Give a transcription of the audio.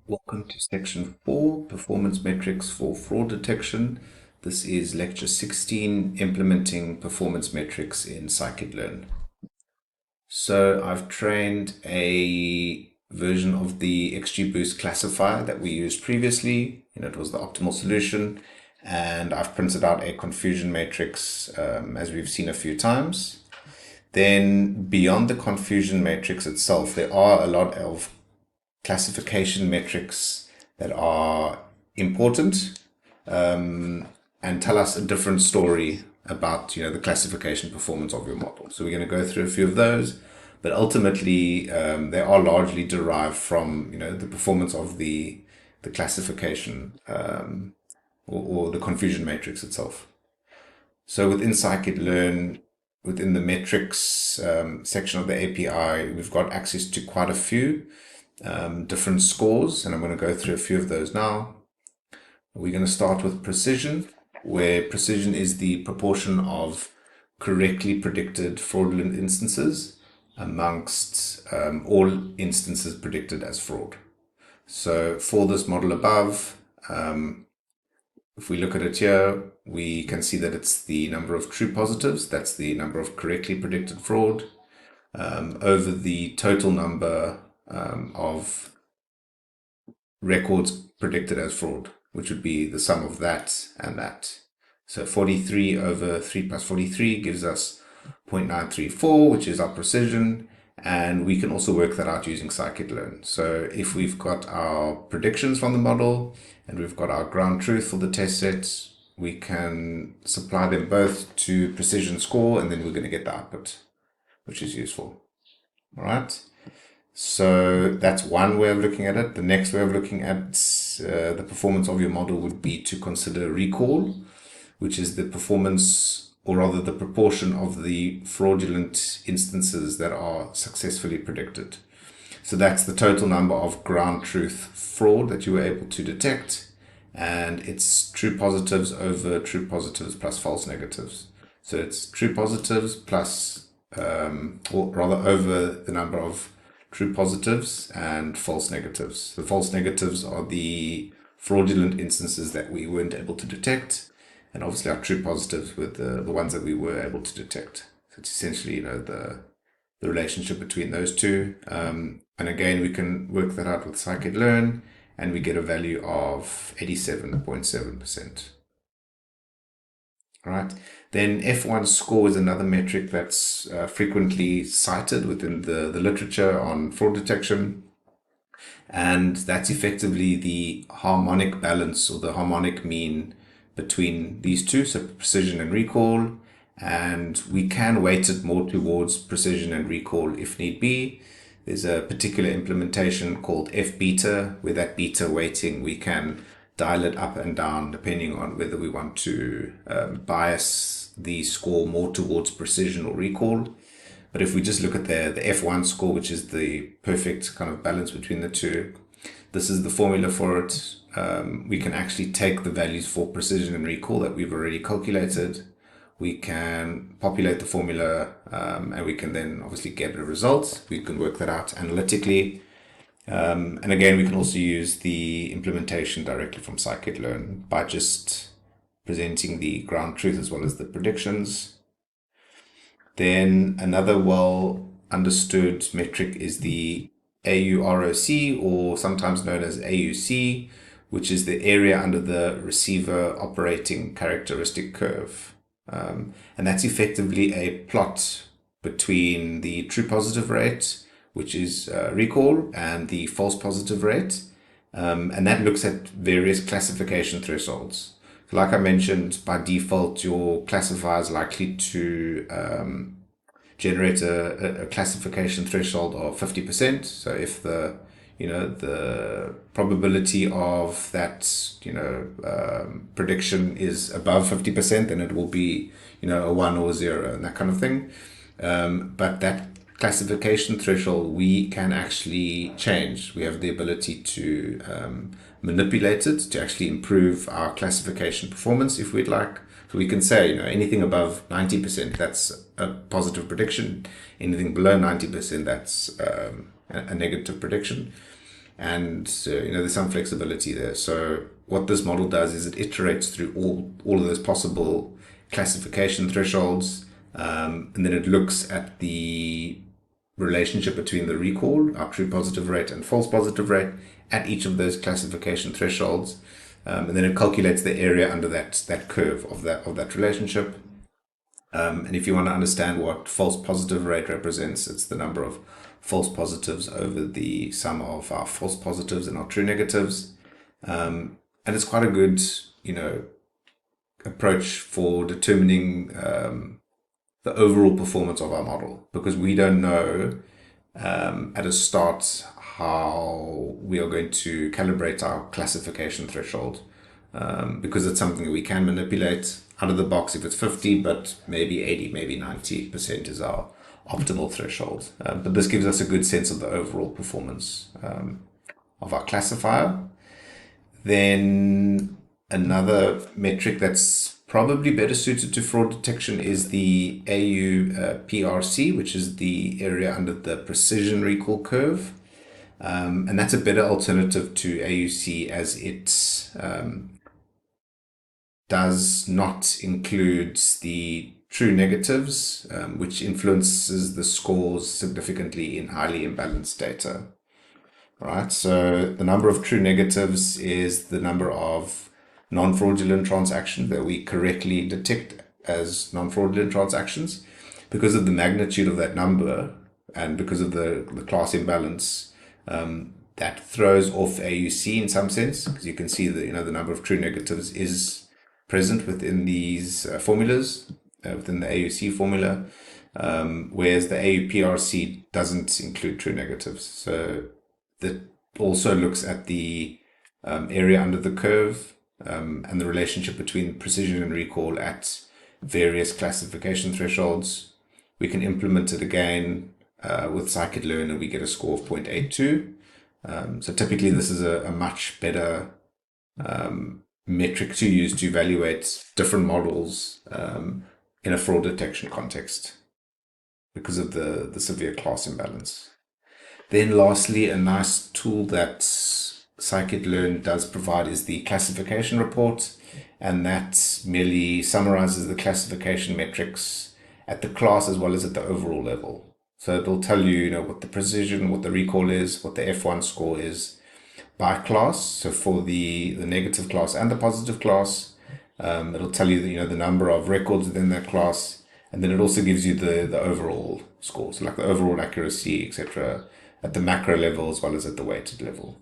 Welcome to section 4, performance metrics for fraud detection. This is lecture 16, implementing performance metrics in scikit-learn. So I've trained a version of the XGBoost classifier that we used previously. It was the optimal solution, and I've printed out a confusion matrix as we've seen a few times. Then beyond the confusion matrix itself, there are a lot of classification metrics that are important and tell us a different story about the classification performance of your model. So we're going to go through a few of those, but ultimately they are largely derived from the performance of the classification or the confusion matrix itself. So within scikit-learn, within the metrics section of the API, we've got access to quite a few different scores, and I'm going to go through a few of those now. We're going to start with precision, where precision is the proportion of correctly predicted fraudulent instances amongst all instances predicted as fraud. So for this model above, if we look at it here, we can see that it's the number of true positives, that's the number of correctly predicted fraud, over the total number of records predicted as fraud, which would be the sum of that and that. So 43 over 3 plus 43 gives us 0.934, which is our precision. And we can also work that out using scikit-learn. So if we've got our predictions from the model and we've got our ground truth for the test set, we can supply them both to precision score, and then we're going to get the output, which is useful. All right. So that's one way of looking at it. The next way of looking at the performance of your model would be to consider recall, which is the performance, or rather the proportion of the fraudulent instances that are successfully predicted. So that's the total number of ground truth fraud that you were able to detect, and it's true positives over true positives plus false negatives. So it's true positives plus, or rather over the number of true positives and false negatives. The false negatives are the fraudulent instances that we weren't able to detect, and obviously our true positives were the ones that we were able to detect. So it's essentially the relationship between those two. And again, we can work that out with scikit-learn, and we get a value of 87.7%. Right. Then F1 score is another metric that's frequently cited within the literature on fraud detection. And that's effectively the harmonic balance or the harmonic mean between these two, so precision and recall. And we can weight it more towards precision and recall if need be. There's a particular implementation called F beta, where that beta weighting we can dial it up and down depending on whether we want to bias the score more towards precision or recall. But if we just look at the F1 score, which is the perfect kind of balance between the two, this is the formula for it. We can actually take the values for precision and recall that we've already calculated. We can populate the formula, and we can then obviously get a result. We can work that out analytically. And again, we can also use the implementation directly from scikit-learn by just presenting the ground truth as well as the predictions. Then another well understood metric is the AUROC, or sometimes known as AUC, which is the area under the receiver operating characteristic curve. And that's effectively a plot between the true positive rate, which is recall, and the false positive rate. And that looks at various classification thresholds. So like I mentioned, by default, your classifier is likely to generate a classification threshold of 50%. So if the probability of that prediction is above 50%, then it will be a 1 or a 0 and that kind of thing. But that classification threshold we can actually change. We have the ability to manipulate it to actually improve our classification performance if we'd like. So we can say anything above 90%, that's a positive prediction. Anything below 90%, that's a negative prediction. and there's some flexibility there. So what this model does is it iterates through all of those possible classification thresholds, and then it looks at the relationship between the recall, our true positive rate, and false positive rate at each of those classification thresholds, and then it calculates the area under that curve of that relationship. And if you want to understand what false positive rate represents, it's the number of false positives over the sum of our false positives and our true negatives. And it's quite a good, approach for determining the overall performance of our model, because we don't know at a start how we are going to calibrate our classification threshold, because it's something that we can manipulate out of the box if it's 50, but maybe 80, maybe 90% is our optimal threshold. But this gives us a good sense of the overall performance of our classifier. Then another metric that's probably better suited to fraud detection is the AU-PRC, which is the area under the precision recall curve. And that's a better alternative to AUC, as it does not include the true negatives, which influences the scores significantly in highly imbalanced data. Right, so the number of true negatives is the number of non-fraudulent transactions that we correctly detect as non-fraudulent transactions. Because of the magnitude of that number and because of the class imbalance, that throws off AUC in some sense, because you can see that the number of true negatives is present within these formulas, within the AUC formula, whereas the AUPRC doesn't include true negatives. So that also looks at the area under the curve, and the relationship between precision and recall at various classification thresholds. We can implement it again with scikit-learn, and we get a score of 0.82. So typically this is a much better metric to use to evaluate different models in a fraud detection context because of the severe class imbalance. Then lastly, a nice tool that scikit-learn does provide is the classification report, and that merely summarizes the classification metrics at the class as well as at the overall level. So it'll tell you, what the precision, what the recall is, what the F1 score is by class. So for the negative class and the positive class, it'll tell you the number of records within that class, and then it also gives you the overall scores, like the overall accuracy, etc., at the macro level as well as at the weighted level.